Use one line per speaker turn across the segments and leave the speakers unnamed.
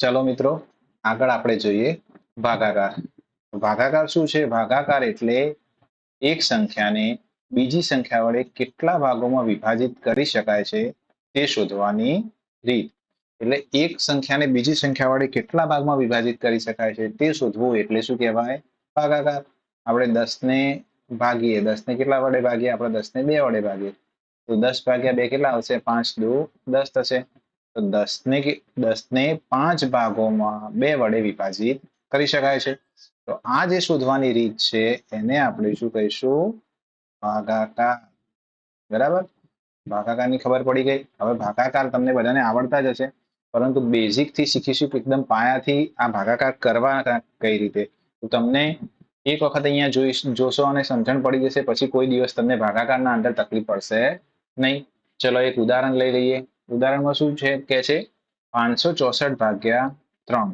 ચલો મિત્રો, આગળ આપણે જોઈએ ભાગાકાર. ભાગાકાર શું છે? ભાગાકાર એટલે એક સંખ્યાને બીજી સંખ્યા વડે કેટલા ભાગોમાં વિભાજિત કરી શકાય છે તે શોધવાની રીત. એટલે એક સંખ્યાને બીજી સંખ્યા વડે કેટલા ભાગમાં વિભાજિત કરી શકાય છે તે શોધવું એટલે શું કહેવાય? ભાગાકાર. આપણે 10 ને ભાગીએ, 10 ને કેટલા વડે ભાગીએ? આપણે 10 ને 2 વડે ભાગીએ તો 10 ભાગ્યા 2 કેટલા આવશે? 5 દુ 10 થશે. તો 10 ને 5 ભાગોમાં 2 વડે વિભાજિત કરી શકાય છે. તો આ જે શોધવાની રીત છે એને આપણે શું કહીશું? ભાગાકાર. બરાબર? ભાગાકારની ખબર પડી ગઈ. હવે ભાગાકાર તમને બધાને આવડતા જ હશે, પરંતુ બેઝિક થી શીખીશું કે એકદમ પાયાથી આ ભાગાકાર કરવા કઈ રીતે. તો તમને એક વખત અહીંયા જોશો અને સમજણ પડી જશે, પછી કોઈ દિવસ તમને ભાગાકારના અંદર તકલીફ પડશે નહીં. ચલો એક ઉદાહરણ લઈ લઈએ. ઉદાહરણમાં શું છે કે છે 564 ભાગ્યા 3.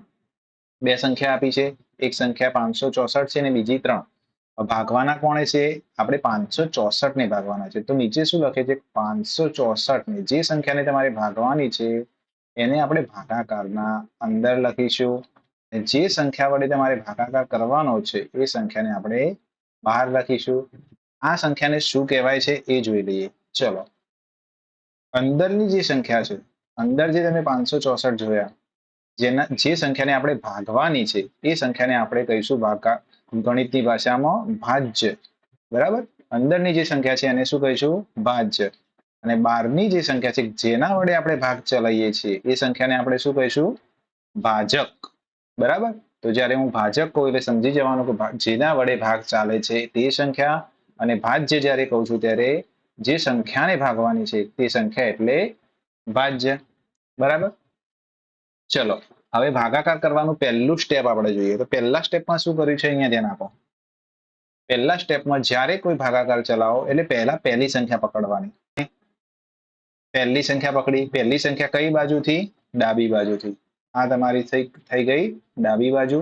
બે સંખ્યા આપી છે, એક સંખ્યા 564 છે અને બીજી 3. ભાગવાના કોણે છે? આપણે 564 ને ભાગવાના છે. તો નીચે શું લખે છે? 564 ને, જે સંખ્યાને તમારે ભાગવાની છે એને આપણે ભાગાકારના અંદર લખીશું. જે સંખ્યા વડે તમારે ભાગાકાર કરવાનો છે એ સંખ્યાને આપણે બહાર લખીશું. આ સંખ્યાને શું કહેવાય છે એ જોઈ લઈએ. ચલો, અંદરની જે સંખ્યા છે, અંદર જે તમે 564 જોયા, જે સંખ્યાને આપણે ભાગવાની છે એ સંખ્યાને આપણે કહીશું ગણિતની ભાષામાં ભાજ્ય. બરાબર? અંદરની જે સંખ્યા છે એને શું કહીશું? ભાજ્ય. અને બહારની જે સંખ્યા છે જેના વડે આપણે ભાગ ચલાવીએ છીએ એ સંખ્યાને આપણે શું કહીશું? ભાજક. બરાબર? તો જ્યારે હું ભાજક કહું એટલે સમજી જવાનું કે જેના વડે ભાગ ચાલે છે તે સંખ્યા, અને ભાજ્ય જ્યારે કહું છું ત્યારે જે સંખ્યાને ભાગવાની છે તે સંખ્યા એટલે ભાજ્ય. બરાબર? ચલો, હવે ભાગાકાર કરવાનું પહેલું સ્ટેપ આપણે જોઈએ. તો પહેલા સ્ટેપમાં શું કર્યું છે અહીંયા ધ્યાન આપો. પહેલા સ્ટેપમાં જ્યારે કોઈ ભાગાકાર ચલાવો એટલે પહેલા પહેલી સંખ્યા પકડવાની. પહેલી સંખ્યા પકડી. પહેલી સંખ્યા કઈ બાજુથી? ડાબી બાજુથી. આ તમારી થઈ ગઈ ડાબી બાજુ,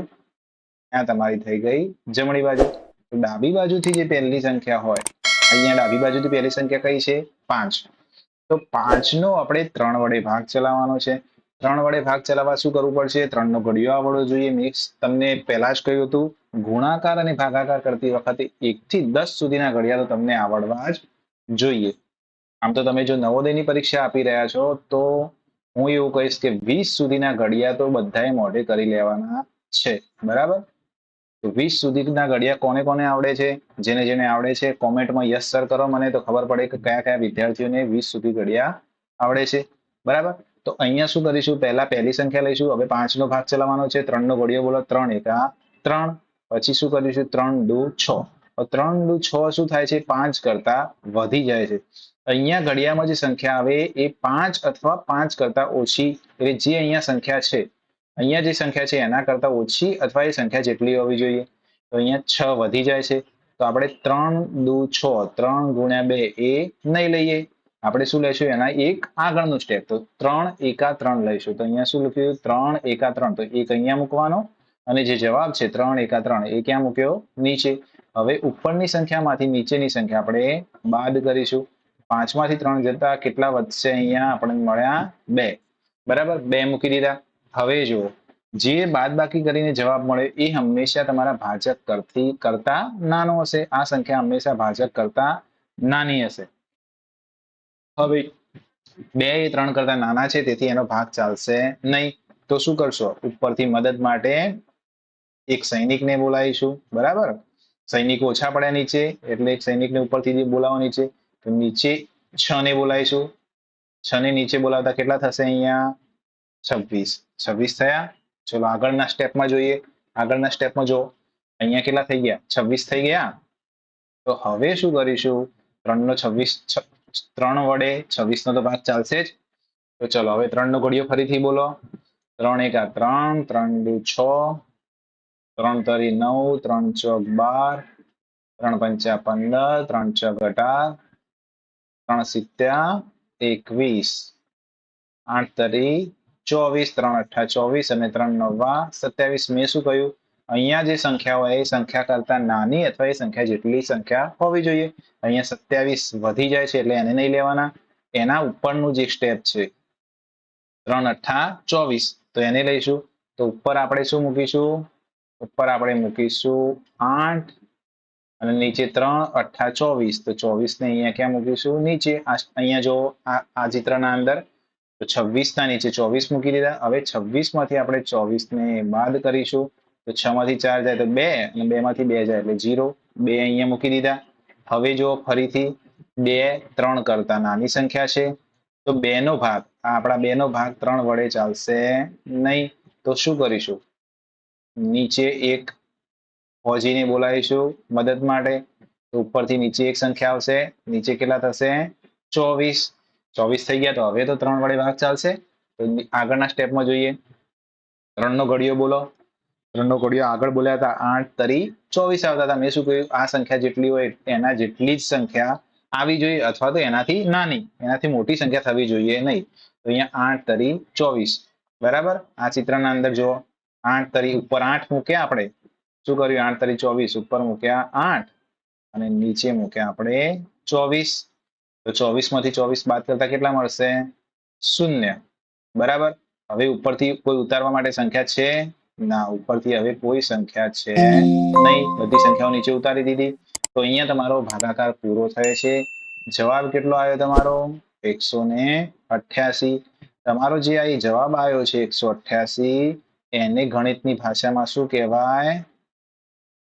આ તમારી થઈ ગઈ જમણી બાજુ. તો ડાબી બાજુથી જે પહેલી સંખ્યા હોય, અહીંયા ડાબી બાજુથી પહેલી સંખ્યા કઈ છે? 5. તો 5 નો આપણે 3 વડે ભાગ ચલાવવાનો છે. 3 વડે ભાગ ચલાવવા શું કરવું પડશે? 3 નો ઘડિયો આવડવો જોઈએ. મિક્સ તમને પહેલા જ કહ્યું હતું, ગુણાકાર અને ભાગાકાર કરતી વખતે 1 થી 10 સુધીના ઘડિયા તો તમને આવડવા જ જોઈએ. આમ તો તમે જો નવોદયની પરીક્ષા આપી રહ્યા છો તો હું એવું કહીશ કે 20 સુધીના ઘડિયા તો બધાએ મોઢે કરી લેવાના છે. બરાબર? તો 20 સુધીના ઘડિયા કોને કોને આવડે છે? જેને જેને આવડે છે કોમેન્ટમાં યસ સર કરો, મને તો ખબર પડે કે કયા કયા વિદ્યાર્થીઓને 20 સુધી ઘડિયા આવડે છે. બરાબર? તો અહીંયા શું કરીશું? પહેલા પહેલી સંખ્યા લઈશું. હવે 5 નો ભાગ ચલાવવાનો છે. 3 નો ઘડિયો બોલો. 3 એકા 3. પછી શું કરીશું? 3 દુ 6. 3 દુ 6 શું થાય છે? 5 કરતા વધી જાય છે. અહીંયા ઘડિયામાં જે સંખ્યા આવે એ 5 અથવા 5 કરતા ઓછી, એટલે જે અહીંયા સંખ્યા છે, અહીંયા જે સંખ્યા છે એના કરતા ઓછી અથવા એ સંખ્યા જેટલી હોવી જોઈએ. તો અહીંયા 6 વધી જાય છે. તો આપણે 3 દુ 6, 3 ગુણ્યા 2 એ નહીં લઈએ. આપણે શું લઈશું? એના એક આગળનું સ્ટેપ. તો 3 એકા 3 લઈશું. તો અહીંયા શું લખ્યું? 3 એકા 3. તો એક અહીંયા મૂકવાનો, અને જે જવાબ છે 3 એકા 3 એ ક્યાં મૂક્યો? નીચે. હવે ઉપરની સંખ્યામાંથી નીચેની સંખ્યા આપણે બાદ કરીશું. 5 માંથી 3 જતા કેટલા વધશે? અહીંયા આપણને મળ્યા 2. બરાબર? 2 મૂકી દીધા. હવે જુઓ, જે બાદબાકી કરીને જવાબ મળે એ હંમેશા તમારા ભાજક કરતા નાનો હશે. આ સંખ્યા હંમેશા ભાજક કરતા નાની હશે. હવે 2 એ 3 કરતા નાના છે, તેથી એનો ભાગ ચાલશે નહીં. તો શું કરશો? ઉપરથી મદદ માટે એક સૈનિકને બોલાવીશું. બરાબર? સૈનિક ઓછા પડ્યા નીચે, એટલે એક સૈનિકને ઉપરથી બોલાવો નીચે. તો નીચે 6 ને બોલાવીશું. 6 ને નીચે બોલાવતા કેટલા થશે? અહીંયા 26. 26 થયા. ચલો આગળના સ્ટેપમાં જોઈએ. આગળના સ્ટેપમાં જો અહીંયા કેટલા થઈ ગયા? 26 થઈ ગયા. તો હવે શું કરીશું? 3 નો 26, 3 વડે 26 નો તો ભાગ ચાલશે જ. તો ચલો હવે 3 નો ઘડિયો ફરીથી બોલો. 3 એકા 3, 3 દુ 6, 3 તરી 9, 3 ચોક 12, 3 પંચા 15, 3 ચોક 18, 3 સિત્યા 21, 8 તરી 24, 3 અઠ્ઠા 24 અને 3 નવા 27. મેં શું કહ્યું? અહીંયા જે સંખ્યા હોય એ સંખ્યા કરતા નાની અથવા એ સંખ્યા જેટલી સંખ્યા હોવી જોઈએ. અહીંયા 27 વધી જાય છે એટલે એને નહીં લેવાના. એના ઉપરનું જે સ્ટેપ છે 3 અઠ્ઠા 24, તો એને લઈશું. તો ઉપર આપણે શું મૂકીશું? ઉપર આપણે મૂકીશું 8 અને નીચે 3 અઠ્ઠા 24. તો 24 ને અહીંયા ક્યાં મૂકીશું? નીચે. અહીંયા જો આ ચિત્રના અંદર તો 26 ના નીચે 24 મૂકી દીધા. હવે 26 માંથી આપણે 24 ને બાદ કરીશું. તો 6 માંથી 4 જાય તો 2 અને 2 માંથી 2 જાય એટલે 0. 2 અહીંયા મૂકી દીધા. હવે જો ફરીથી 2 3 કરતા નાની સંખ્યા છે તો 2 નો ભાગ આપણા 2 નો ભાગ 3 વડે ચાલશે નહીં. તો શું કરીશું? નીચે એક ફોજીને બોલાવીશું મદદ માટે. તો ઉપરથી નીચે એક સંખ્યા આવશે. નીચે કેટલા થશે? 24. 24 થઈ ગયા. તો હવે તો 3 વડે ભાગ ચાલશે. તો આગળના સ્ટેપમાં જોઈએ. 3 નો ઘડિયો બોલો. 3 નો ઘડિયો આગળ બોલ્યા હતા 8 તરી 24 આવતા હતા. મેં શું કહ્યું? આ સંખ્યા જેટલી હોય એના જેટલી જ સંખ્યા આવી જોઈએ અથવા તો એનાથી નાની, એનાથી મોટી સંખ્યા થવી જોઈએ નહીં. તો અહીંયા 8 તરી 24. બરાબર. આ ચિત્રના અંદર જો 8 તરી ઉપર 8 મૂક્યા આપણે. શું કર્યું? 8 તરી 24 ઉપર મૂક્યા 8 અને નીચે મૂક્યા આપણે 24. તો 24 માંથી 24 બાદ કરતા કેટલા મળશે? 0. બરાબર. હવે ઉપરથી કોઈ ઉતારવા માટે સંખ્યા છે? ના, ઉપરથી હવે કોઈ સંખ્યા છે નહીં. બધી સંખ્યાઓ નીચે ઉતારી દીધી. તો અહીંયા તમારો ભાગાકાર પૂરો થયો છે. જવાબ કેટલો આવ્યો તમારો? 188. તમારો જે આ જવાબ આવ્યો છે 188 એને ગણિતની ભાષામાં શું કહેવાય?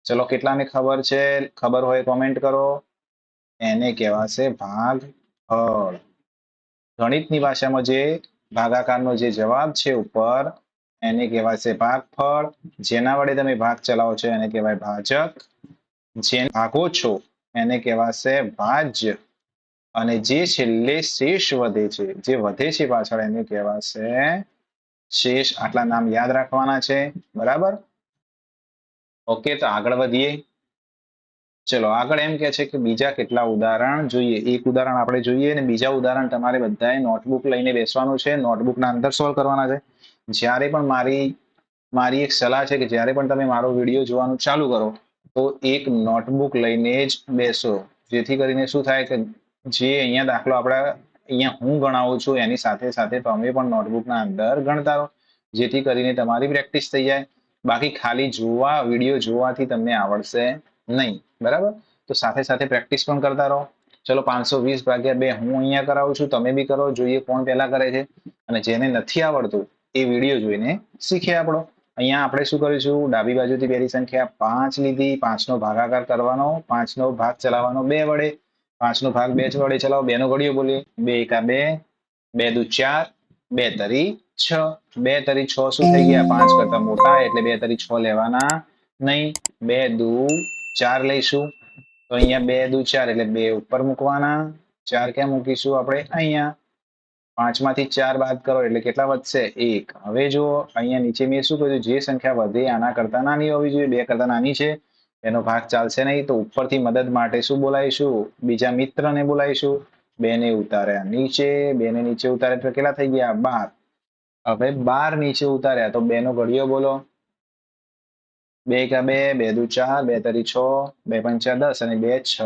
ચલો, કેટલાને ખબર છે? ખબર હોય કોમેન્ટ કરો. એને કહેવાશે ભાગફળ. ગણિતની ભાષામાં જે ભાગાકારનો જે જવાબ છે ઉપર એને કહેવાશે ભાગફળ. જેના વડે તમે ભાગ ચલાવો છો એને કહેવાય ભાજક. જે ભાગો છો એને કહેવાશે ભાજ્ય. અને જે છેલ્લે શેષ વધે છે, જે વધે છે પાછળ, એને કહેવાશે શેષ. આટલા નામ યાદ રાખવાના છે. બરાબર. ઓકે, તો આગળ વધીએ. ચલો, આગળ એમ કે છે કે બીજા કેટલા ઉદાહરણ જોઈએ. એક ઉદાહરણ આપણે જોઈએ અને બીજા ઉદાહરણ તમારે બધાએ નોટબુક લઈને બેસવાનું છે. નોટબુકના અંદર સોલ્વ કરવાના છે. જ્યારે પણ મારી એક સલાહ છે કે જ્યારે પણ તમે મારો વિડીયો જોવાનું ચાલુ કરો તો એક નોટબુક લઈને જ બેસો. જેથી કરીને શું થાય કે જે અહીંયા દાખલો અહીંયા હું ગણાવું છું એની સાથે સાથે તમે પણ નોટબુકના અંદર ગણતા રહો. જેથી કરીને તમારી પ્રેક્ટિસ થઈ જાય. બાકી ખાલી વિડીયો જોવાથી તમને આવડશે નહીં. બરાબર. તો સાથે સાથે પ્રેક્ટિસ પણ કરતા રહો. ચલો, 520/2 હું અહીંયા કરાવું છું, તમે બી કરો. જોઈએ કોણ પહેલા કરે છે. અને જેને નથી આવડતું એ વિડીયો જોઈને શીખે આપણો. અહીંયા આપણે શું કરીશું? ડાબી બાજુથી પહેલી સંખ્યા 5 લીધી. 5 નો ભાગાકાર કરવાનો. 5 નો ભાગ ચલાવવાનો 2 વડે. 5 નો ભાગ 2 વડે ચલાવો. 2 નો ઘડિયો બોલીએ. 2 એકા 2, 2 દુ 4, 2 તરી 6. 2 તરી 6 શું થઈ ગયા? 5 કરતા મોટા એટલે 2 તરી 6 લેવાના નહીં. 2 દુ 4 લઈશું. તો અહીંયા 2 દુ 4 એટલે 2 ઉપર મૂકવાના. 4 ક્યાં મૂકીશું આપણે? અહીંયા. 5 માંથી 4 બાદ કરો એટલે કેટલા વધશે? 1. હવે જો અહીંયા નીચે મેં શું કહ્યું? જે સંખ્યા વધે આના કરતા નાની હોવી જોઈએ. 2 કરતા નાની છે એનો ભાગ ચાલશે નહીં. તો ઉપરથી મદદ માટે શું બોલાવીશું? બીજા મિત્રને બોલાવીશું. 2 ને ઉતાર્યા નીચે. 2 ને નીચે ઉતાર્યા તો કેટલા થઈ ગયા? 12. હવે 12 નીચે ઉતાર્યા તો 2 નો ઘડિયો બોલો. 2 એકા 2, 2 દુ 4, 2 તરી 6, 2 પંચા 10 અને 2 છ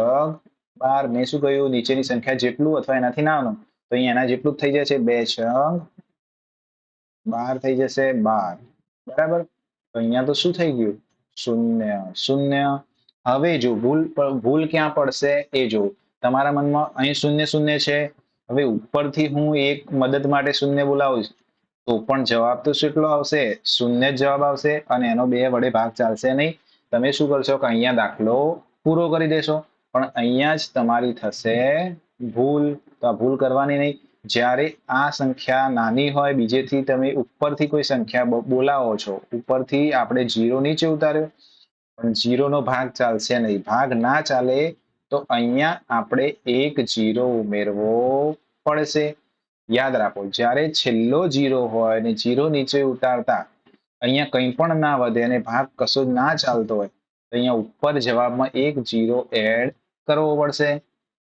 12. મેં શું કહ્યું? નીચેની સંખ્યા જેટલું અથવા એનાથી નાનું. તો અહીંયા એના જેટલું જ થઈ જશે. 2 છ 12 થઈ જશે. 12. બરાબર. તો અહીંયા તો શું થઈ ગયું? 0 0. હવે જો ભૂલ ક્યાં પડશે એ જો. તમારા મનમાં અહીં 0 0 છે. હવે ઉપરથી હું એક મદદ માટે 0 બોલાવું તો પણ જવાબ તો કેટલો આવશે? 0 જ જવાબ આવશે અને એનો 2 વડે ભાગ ચાલશે નહીં. તમે શું કરશો કે અહીંયા દાખલો પૂરો કરી દેશો. પણ અહીંયા જ તમારી થશે ભૂલ. તો આ ભૂલ કરવાની નહીં. જ્યારે આ સંખ્યા નાની હોય, બીજેથી તમે ઉપરથી કોઈ સંખ્યા બોલાવો છો, ઉપરથી આપણે 0 નીચે ઉતાર્યો પણ 0 નો ભાગ ચાલશે નહીં. ભાગ ના ચાલે તો અહીંયા આપણે એક 0 ઉમેરવો પડશે. યાદ રાખો, જ્યારે છેલ્લો 0 હોય અને 0 નીચે ઉતારતા અહીંયા કંઈ પણ ના વધે અને ભાગ કશો ના ચાલતો હોય તો અહીંયા ઉપર જવાબમાં એક 0 એડ કરવો પડશે.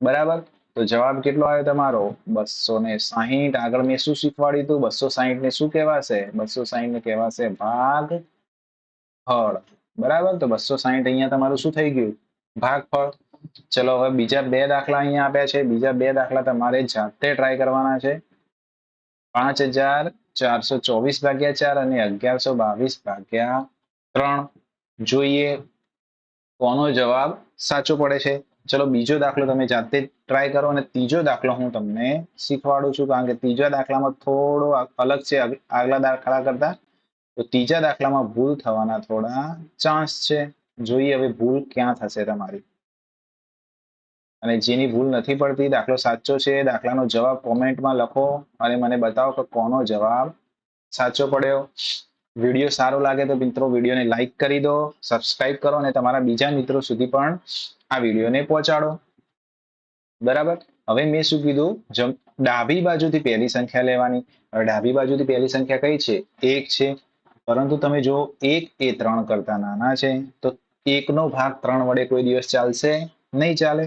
બરાબર. તો જવાબ કેટલો આવ્યો તમારો? 260. આગળ મેં શું શીખવાડ્યું હતું? 260 ને શું કહેવાશે? 260 ને કહેવાશે ભાગફળ. બરાબર. તો 260 અહીંયા તમારું શું થઈ ગયું? ભાગફળ. ચલો, હવે બીજા 2 દાખલા અહીંયા આપ્યા છે. બીજા 2 દાખલા તમારે જાતે ટ્રાય કરવાના છે. 5000 424 ભાગ્યા 4 અને 1122 ભાગ્યા 3. જોઈએ કોનો જવાબ સાચો પડે છે. ચલો બીજો દાખલો તમે જાતે ટ્રાય કરો અને ત્રીજો દાખલો હું તમને શીખવાડું છું, કારણ કે ત્રીજા દાખલામાં થોડો અલગ છે આગલા દાખલા કરતા. તો ત્રીજા દાખલામાં ભૂલ થવાના થોડા ચાન્સ છે. જોઈએ હવે ભૂલ ક્યાં થશે તમારી. અને જેની ભૂલ નથી પડતી, દાખલો સાચો છે, દાખલાનો જવાબ કોમેન્ટમાં લખો અને મને બતાવો કે કોનો જવાબ સાચો પડ્યો. વિડીયો સારો લાગે તો મિત્રો વિડીયોને લાઈક કરી દો, સબસ્ક્રાઇબ કરો અને તમારા બીજા મિત્રો સુધી પણ આ વિડીયોને પહોંચાડો. બરાબર. હવે મેં શું કીધું, ડાબી બાજુથી પહેલી સંખ્યા લેવાની. હવે ડાબી બાજુથી પહેલી સંખ્યા કઈ છે? 1 છે. પરંતુ તમે જો 1 એ 3 કરતા નાના છે તો 1 નો ભાગ 3 વડે કોઈ દિવસ ચાલશે નહીં ચાલે.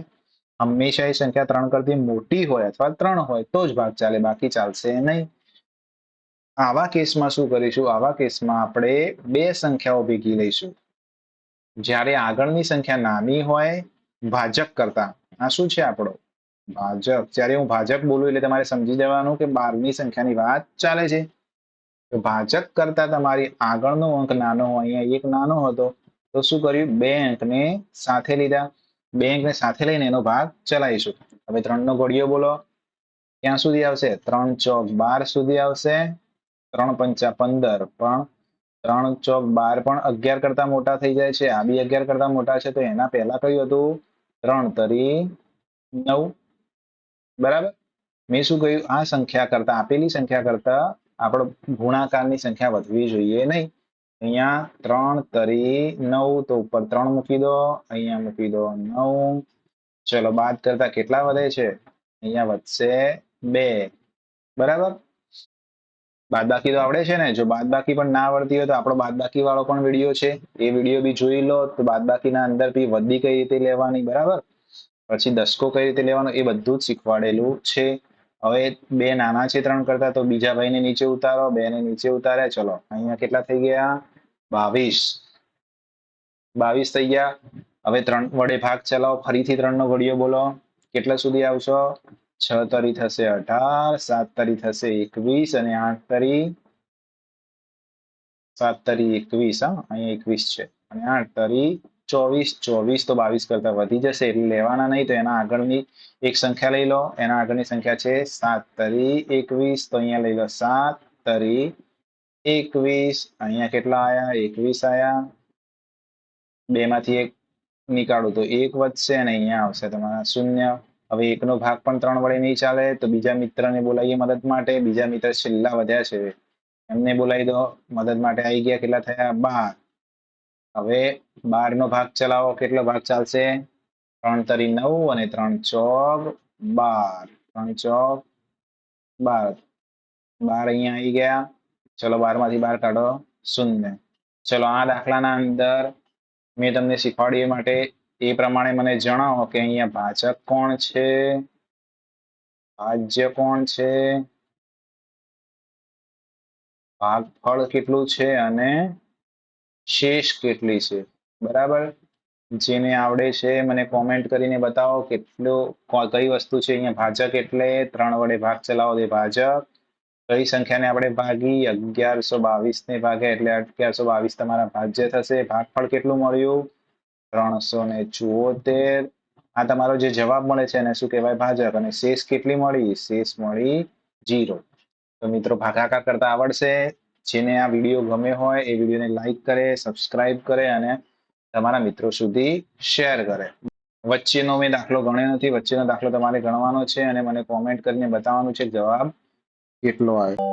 હંમેશા એ સંખ્યા 3 કરતી મોટી હોય અથવા 3 હોય તો જ ભાગ ચાલે, બાકી ચાલશે નહીં. આવા કેસમાં શું કરીશું? આવા કેસમાં આપણે બે સંખ્યાઓ ભેગી લઈશું. જ્યારે આગળની સંખ્યા નાની હોય ભાજક કરતા, આ શું છે આપણો ભાજક. જ્યારે હું ભાજક બોલું એટલે તમારે સમજી જવાનું કે 12ની સંખ્યાની વાત ચાલે છે. તો ભાજક કરતા તમારી આગળનો અંક નાનો હોય, અહીંયા 1 નાનો હતો તો શું કર્યું? 2 અંકને સાથે લીધા. 2 અંકને સાથે લઈને એનો ભાગ ચલાવીશું. હવે 3 નો ઘડિયો બોલો, ક્યાં સુધી આવશે? 3 ચોક 12 સુધી આવશે. 3 પંચા 15, પણ 3 ચોક 12 પણ 11 કરતા મોટા થઈ જાય છે. આ બી 11 કરતા મોટા છે, તો એના પહેલા કયું હતું? 3 તરી 9. બરાબર. મેં શું કહ્યું? આ સંખ્યા કરતા, આપેલી સંખ્યા કરતા આપણો ગુણાકારની સંખ્યા વધવી જોઈએ નહીં. અહીંયા 3 તરી 9, તો ઉપર 3 મૂકી દો, અહીંયા મૂકી દો 9. ચલો બાદ કરતા કેટલા વધે છે? અહીંયા વધશે 2. બરાબર. બાદબાકી તો આવડે છે ને? જો બાદબાકી પણ ના આવડતી હોય તો આપણો બાદબાકી વાળો પણ વિડીયો છે, એ વિડીયો બી જોઈ લો. તો બાદબાકીના અંદર બી વધી કઈ રીતે લેવાની, બરાબર, પછી દસકો કઈ રીતે લેવાનો, એ બધું જ શીખવાડેલું છે. હવે 2 નાના છે 3 કરતા, તો બીજા ભાઈને નીચે ઉતારો. 2 ને નીચે ઉતાર્યા. ચલો અહીંયા કેટલા થઈ ગયા? 22. 22 થઈ ગયા. હવે 3 વડે ભાગ ચલાવો. ફરીથી 3 નો ઘડિયો બોલો, કેટલા સુધી આવશો? 6 તરી થશે 18, 7 તરી થશે 21 અને 8 તરી 7 તરી 21. હા, અહીંયા 21 છે અને 8 તરી 24. 24 તો 22 કરતા વધી જશે એટલે લેવાના નહીં. તો એના આગળની એક સંખ્યા લઈ લો. એના આગળની સંખ્યા છે 7 તરી 21, તો અહીંયા લઈ લો 7 તરી 21. અહીંયા કેટલા આયા? 21 આયા. 2 માંથી 1 નીકાળું તો 1 વધશે અને અહીંયા આવશે તમારા 0. હવે 1 નો ભાગ પણ 3 વડે નહીં ચાલે, તો બીજા મિત્રને બોલાવીએ મદદ માટે. બીજા મિત્ર છેલ્લા વધ્યા છે, એમને બોલાવી દો મદદ માટે. આવી ગયા. કેટલા થયા? 12. હવે 12 નો ભાગ ચલાવો. કેટલો ભાગ ચાલશે? 3 તરી 9 અને 3 ચોક 12. 3 ચોક 12. 12 અહીંયા આવી ગયા. ચલો 12 માંથી 12 કાઢો, 0. ચલો આ દાખલાના અંદર મેં તમને શીખવાડ્યું એ માટે એ પ્રમાણે મને જણાવો કે અહીંયા ભાજક કોણ છે, ભાજ્ય કોણ છે, ભાગફળ કેટલું છે અને શેષ કેટલી છે. બરાબર. જેને આવડે છે મને કોમેન્ટ કરીને બતાવો કઈ વસ્તુ છે. અહીંયા ભાજક એટલે 3 વડે ભાગ ચલાવો તે ભાજક. કઈ સંખ્યાને આપણે ભાગી? 1122 ને ભાગ્યા એટલે 1122 તમારા ભાજ્ય થશે. ભાગફળ કેટલું મળ્યું? 374. આ તમારો જે જવાબ મળે છે એને શું કહેવાય? ભાજક. અને શેષ કેટલી મળી? શેષ મળી 0. તો મિત્રો ભાગાકાર કરતા આવડશે. જેને આ વિડીયો ગમે હોય એ વિડીયોને લાઈક કરે, સબસ્ક્રાઇબ કરે અને તમારા મિત્રો સુધી શેર કરે. વચ્ચેનો મેં દાખલો ગણ્યો નથી. વચ્ચેનો દાખલો તમારે ગણવાનો છે અને મને કોમેન્ટ કરીને બતાવવાનું છે જવાબ કેટલો આવ્યો.